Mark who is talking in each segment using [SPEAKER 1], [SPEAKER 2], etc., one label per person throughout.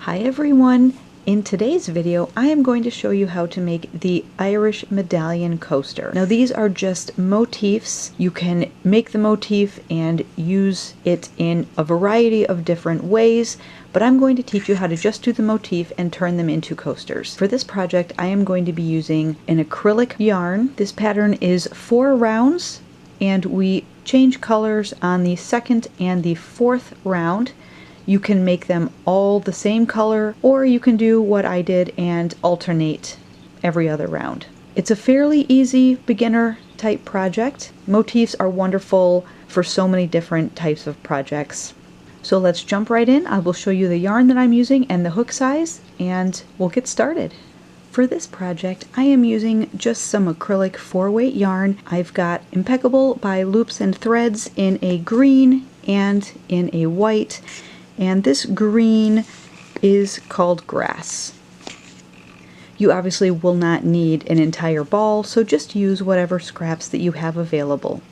[SPEAKER 1] Hi everyone! In today's video I am going to show you how to make the Irish medallion coaster. Now these are just motifs. You can make the motif and use it in a variety of different ways, but I'm going to teach you how to just do the motif and turn them into coasters. For this project I am going to be using an acrylic yarn. This pattern is 4 rounds and we change colors on the second and the fourth round. You can make them all the same color, or you can do what I did and alternate every other round. It's a fairly easy beginner type project. Motifs are wonderful for so many different types of projects. So let's jump right in. I will show you the yarn that I'm using and the hook size, and we'll get started. For this project, I am using just some acrylic 4-weight yarn. I've got Impeccable by Loops and Threads in a green and in a white. And this green is called Grass. You obviously will not need an entire ball, so just use whatever scraps that you have available.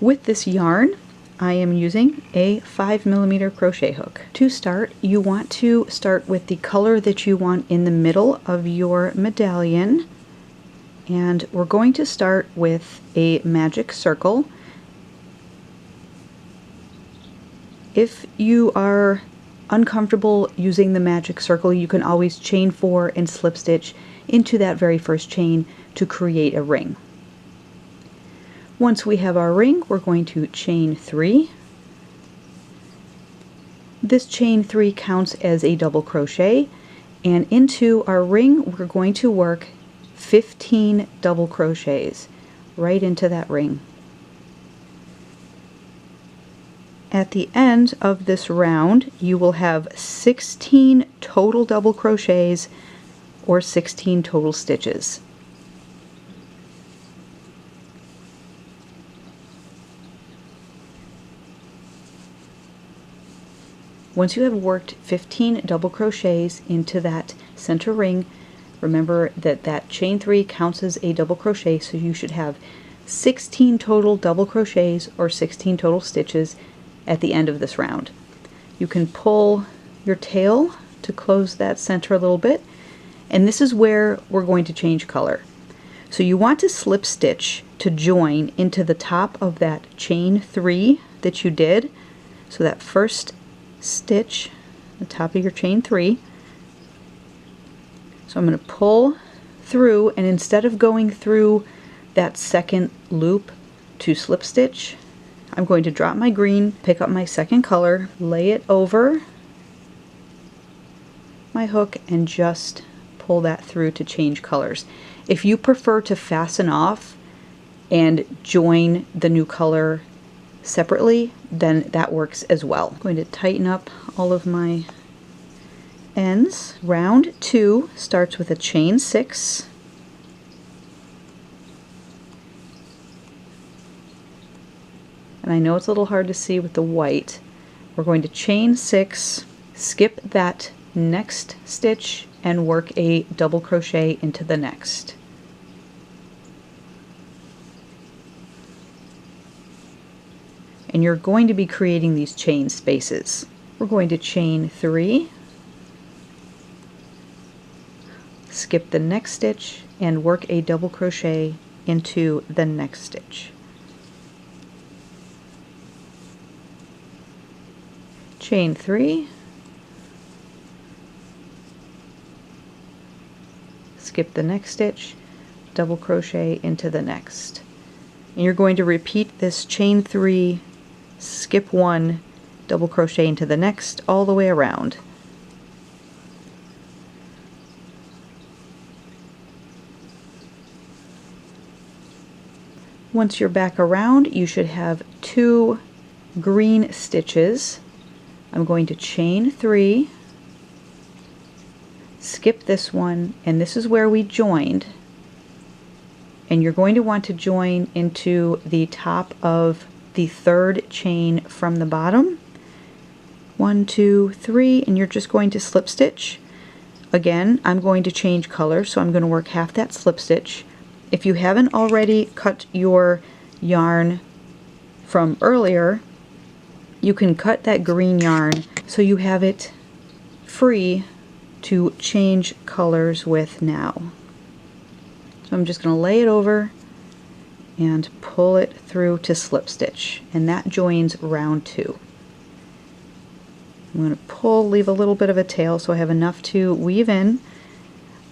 [SPEAKER 1] With this yarn, I am using a 5mm crochet hook. To start, you want to start with the color that you want in the middle of your medallion. And we're going to start with a magic circle. If you are uncomfortable using the magic circle, you can always chain 4 and slip stitch into that very first chain to create a ring. Once we have our ring, we're going to chain 3. This chain 3 counts as a double crochet, and into our ring we're going to work 15 double crochets right into that ring. At the end of this round, you will have 16 total double crochets or 16 total stitches. Once you have worked 15 double crochets into that center ring, remember that that chain 3 counts as a double crochet, so you should have 16 total double crochets or 16 total stitches at the end of this round. You can pull your tail to close that center a little bit, and this is where we're going to change color. So you want to slip stitch to join into the top of that chain 3 that you did. So that first stitch, the top of your chain 3. So I'm going to pull through, and instead of going through that second loop to slip stitch, I'm going to drop my green, pick up my second color, lay it over my hook, and just pull that through to change colors. If you prefer to fasten off and join the new color separately, then that works as well. I'm going to tighten up all of my ends. Round 2 starts with a chain 6. And I know it's a little hard to see with the white. We're going to chain 6, skip that next stitch, and work a double crochet into the next. And you're going to be creating these chain spaces. We're going to chain 3, skip the next stitch, and work a double crochet into the next stitch. Chain 3, skip the next stitch, double crochet into the next. And you're going to repeat this chain 3, skip 1, double crochet into the next, all the way around. Once you're back around, you should have 2 green stitches. I'm going to chain 3, skip this one, and this is where we joined. And you're going to want to join into the top of the third chain from the bottom. 1, 2, 3, and you're just going to slip stitch. Again, I'm going to change color, so I'm going to work half that slip stitch. If you haven't already cut your yarn from earlier, you can cut that green yarn so you have it free to change colors with now. So I'm just going to lay it over and pull it through to slip stitch, and that joins round 2. I'm going to pull, leave a little bit of a tail so I have enough to weave in.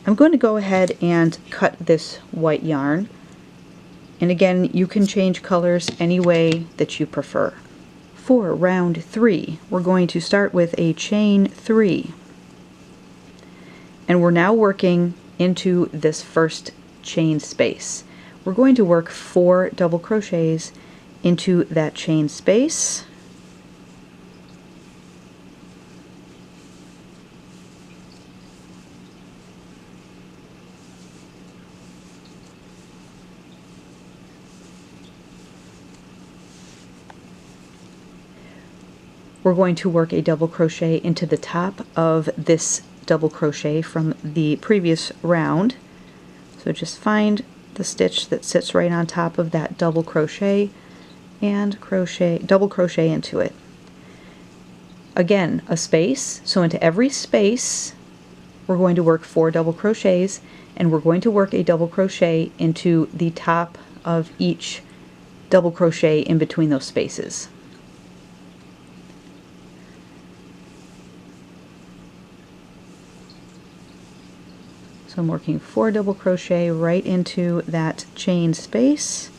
[SPEAKER 1] I'm going to go ahead and cut this white yarn, and again you can change colors any way that you prefer. For round 3 we're going to start with a chain 3, and we're now working into this first chain space. We're going to work 4 double crochets into that chain space. We're going to work a double crochet into the top of this double crochet from the previous round. So just find the stitch that sits right on top of that double crochet and crochet, double crochet into it. Again, a space, so into every space we're going to work 4 double crochets, and we're going to work a double crochet into the top of each double crochet in between those spaces. So I'm working 4 double crochet right into that chain space.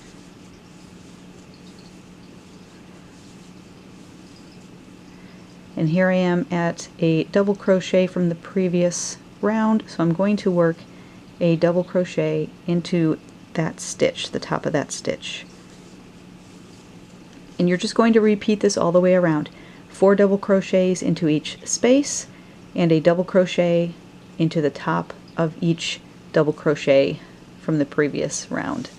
[SPEAKER 1] And here I am at a double crochet from the previous round, so I'm going to work a double crochet into that stitch, the top of that stitch. And you're just going to repeat this all the way around. 4 double crochets into each space and a double crochet into the top of each double crochet from the previous round.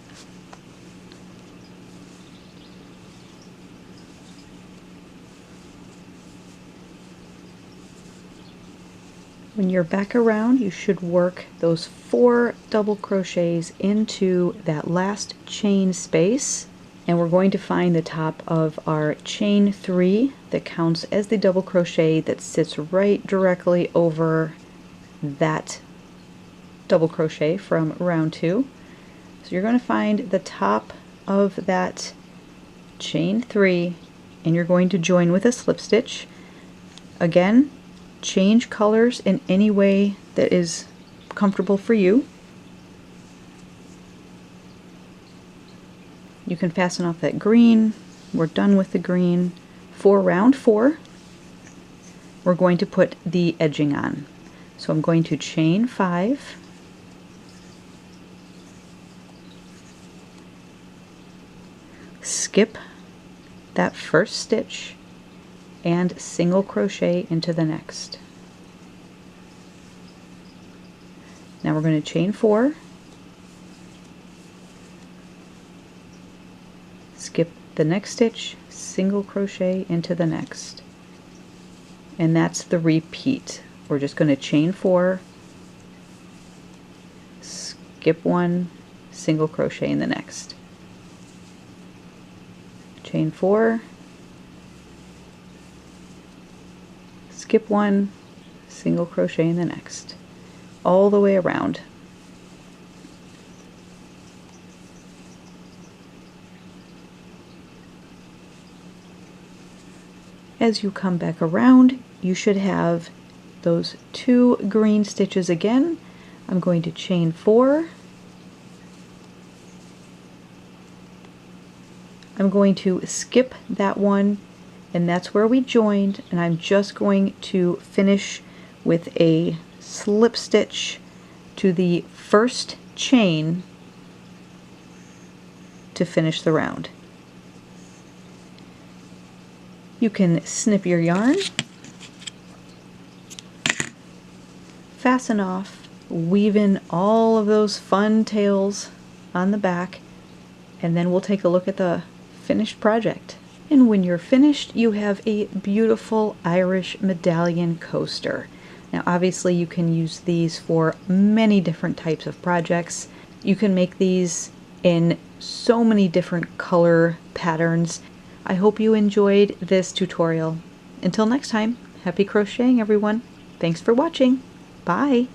[SPEAKER 1] When you're back around, you should work those 4 double crochets into that last chain space, and we're going to find the top of our chain 3 that counts as the double crochet that sits right directly over that double crochet from round 2. So you're going to find the top of that chain 3 and you're going to join with a slip stitch. Again, change colors in any way that is comfortable for you. You can fasten off that green. We're done with the green. For round 4, we're going to put the edging on. So I'm going to chain 5, skip that first stitch, and single crochet into the next. Now we're going to chain 4, skip the next stitch, single crochet into the next, and that's the repeat. We're just going to chain 4, skip 1, single crochet in the next, chain 4, skip 1, single crochet in the next, all the way around. As you come back around, you should have those 2 green stitches again. I'm going to chain 4. I'm going to skip that one, and that's where we joined, and I'm just going to finish with a slip stitch to the first chain to finish the round. You can snip your yarn, fasten off, weave in all of those fun tails on the back, and then we'll take a look at the finished project. And when you're finished, you have a beautiful Irish medallion coaster. Now obviously you can use these for many different types of projects. You can make these in so many different color patterns. I hope you enjoyed this tutorial. Until next time, happy crocheting everyone! Thanks for watching. Bye!